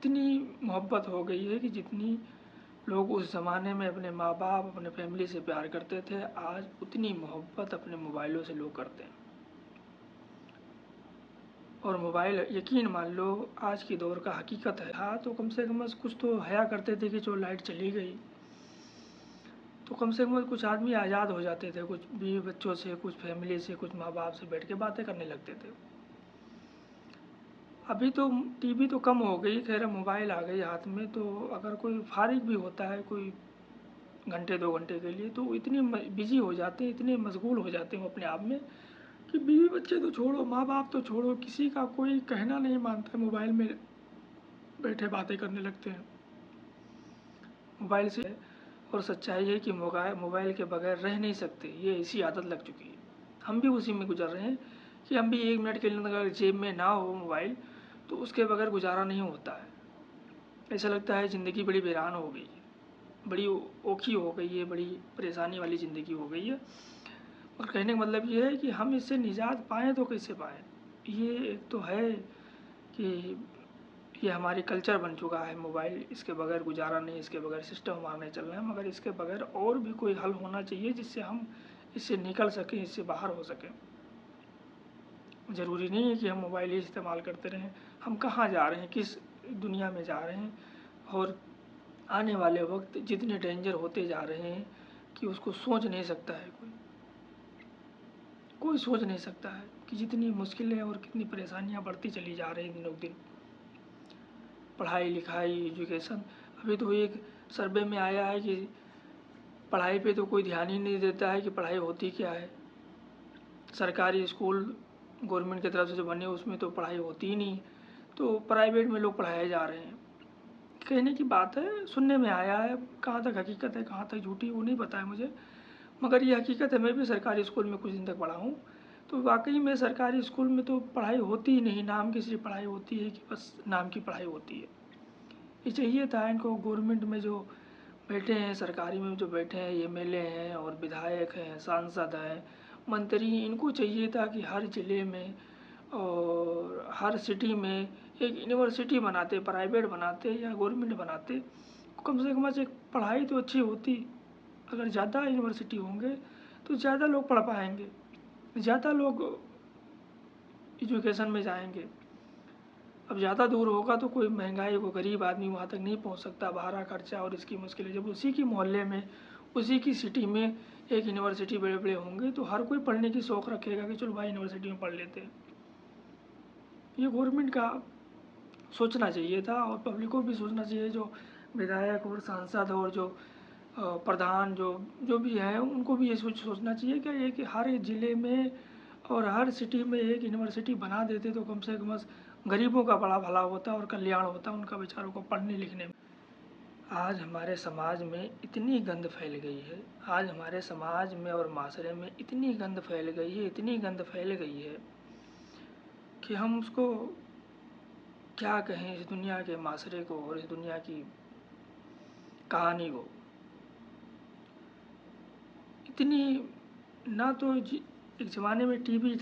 इतनी मोहब्बत हो गई है कि जितनी लोग उस ज़माने में अपने माँ बाप अपने फैमिली से प्यार करते थे, आज उतनी मोहब्बत अपने मोबाइलों से लोग करते हैं। और मोबाइल यकीन मान लो आज की दौर का हकीकत है। हाँ, तो कम से कम कुछ तो हया करते थे कि जो लाइट चली गई तो कम से कम कुछ आदमी आज़ाद हो जाते थे, कुछ बीवी बच्चों से, कुछ फैमिली से, कुछ माँ बाप से बैठ के बातें करने लगते थे। अभी तो टीवी तो कम हो गई, खैर मोबाइल आ गई हाथ में, तो अगर कोई फारिग भी होता है कोई घंटे 2 घंटे के लिए, तो इतनी बिजी हो जाते हैं, इतने मशगूल हो जाते हैं अपने आप में कि बीवी बच्चे तो छोड़ो, माँ बाप तो छोड़ो, किसी का कोई कहना नहीं मानता, मोबाइल में बैठे बातें करने लगते हैं मोबाइल से। और सच्चाई है कि मोबाइल के बगैर रह नहीं सकते, ये ऐसी आदत लग चुकी है। हम भी उसी में गुजर रहे हैं कि हम भी 1 मिनट के लिए अगर जेब में ना हो मोबाइल तो उसके बगैर गुजारा नहीं होता है। ऐसा लगता है ज़िंदगी बड़ी वीरान हो गई है, बड़ी ओखी हो गई है, बड़ी परेशानी वाली ज़िंदगी हो गई है। और कहने का मतलब ये है कि हम इससे निजात पाएँ तो कैसे पाएँ। ये एक तो है कि ये हमारी कल्चर बन चुका है मोबाइल, इसके बगैर गुजारा नहीं, इसके बगैर सिस्टम हमारा नहीं चल रहा है, मगर इसके बगैर और भी कोई हल होना चाहिए जिससे हम इससे निकल सकें, इससे बाहर हो सकें। ज़रूरी नहीं है कि हम मोबाइल ही इस्तेमाल करते रहें। हम कहाँ जा रहे हैं, किस दुनिया में जा रहे हैं, और आने वाले वक्त जितने डेंजर होते जा रहे हैं कि उसको सोच नहीं सकता है कोई सोच नहीं सकता है कि जितनी मुश्किलें और कितनी परेशानियाँ बढ़ती चली जा रही हैं दिनों दिन। पढ़ाई लिखाई एजुकेशन, अभी तो एक सर्वे में आया है कि पढ़ाई पे तो कोई ध्यान ही नहीं देता है कि पढ़ाई होती क्या है। सरकारी स्कूल गवर्नमेंट की तरफ से जो बने उसमें तो पढ़ाई होती ही नहीं, तो प्राइवेट में लोग पढ़ाए जा रहे हैं। कहने की बात है, सुनने में आया है, कहाँ तक हकीकत है कहाँ तक झूठी वो नहीं पता है मुझे, मगर ये हकीकत है। मैं भी सरकारी स्कूल में कुछ दिन तक पढ़ा हूँ, तो वाकई में सरकारी स्कूल में तो पढ़ाई होती ही नहीं, नाम की सिर्फ पढ़ाई होती है कि बस नाम की पढ़ाई होती है। ये चाहिए था इनको, गवर्नमेंट में जो बैठे हैं, सरकारी में जो बैठे हैं, एमएलए हैं और विधायक हैं, सांसद हैं, मंत्री, इनको चाहिए था कि हर ज़िले में और हर सिटी में एक यूनिवर्सिटी बनाते, प्राइवेट बनाते या गवर्नमेंट बनाते, कम से कम एक पढ़ाई तो अच्छी होती। अगर ज़्यादा यूनिवर्सिटी होंगे तो ज़्यादा लोग पढ़ पाएंगे, ज़्यादा लोग एजुकेशन में जाएंगे। अब ज़्यादा दूर होगा तो कोई महंगाई को गरीब आदमी वहाँ तक नहीं पहुँच सकता, भाड़ा खर्चा और इसकी मुश्किलें। जब उसी की मोहल्ले में, उसी की सिटी में एक यूनिवर्सिटी बड़े बड़े होंगे तो हर कोई पढ़ने की शौक़ रखेगा कि चलो भाई यूनिवर्सिटी में पढ़ लेते हैं। ये गवर्नमेंट का सोचना चाहिए था, और पब्लिक को भी सोचना चाहिए, जो विधायक और सांसद और जो प्रधान जो भी हैं उनको भी ये सोचना चाहिए कि एक हर ज़िले में और हर सिटी में एक यूनिवर्सिटी बना देते तो कम से कम गरीबों का बड़ा भला होता और कल्याण होता उनका, बेचारों को पढ़ने लिखने में। आज हमारे समाज में इतनी गंद फैल गई है, आज हमारे समाज में और माशरे में इतनी गंद फैल गई है, इतनी गंद फैल गई है कि हम उसको क्या कहें, इस दुनिया के माशरे को और इस दुनिया की कहानी को। इतनी ना तो एक ज़माने में टीवी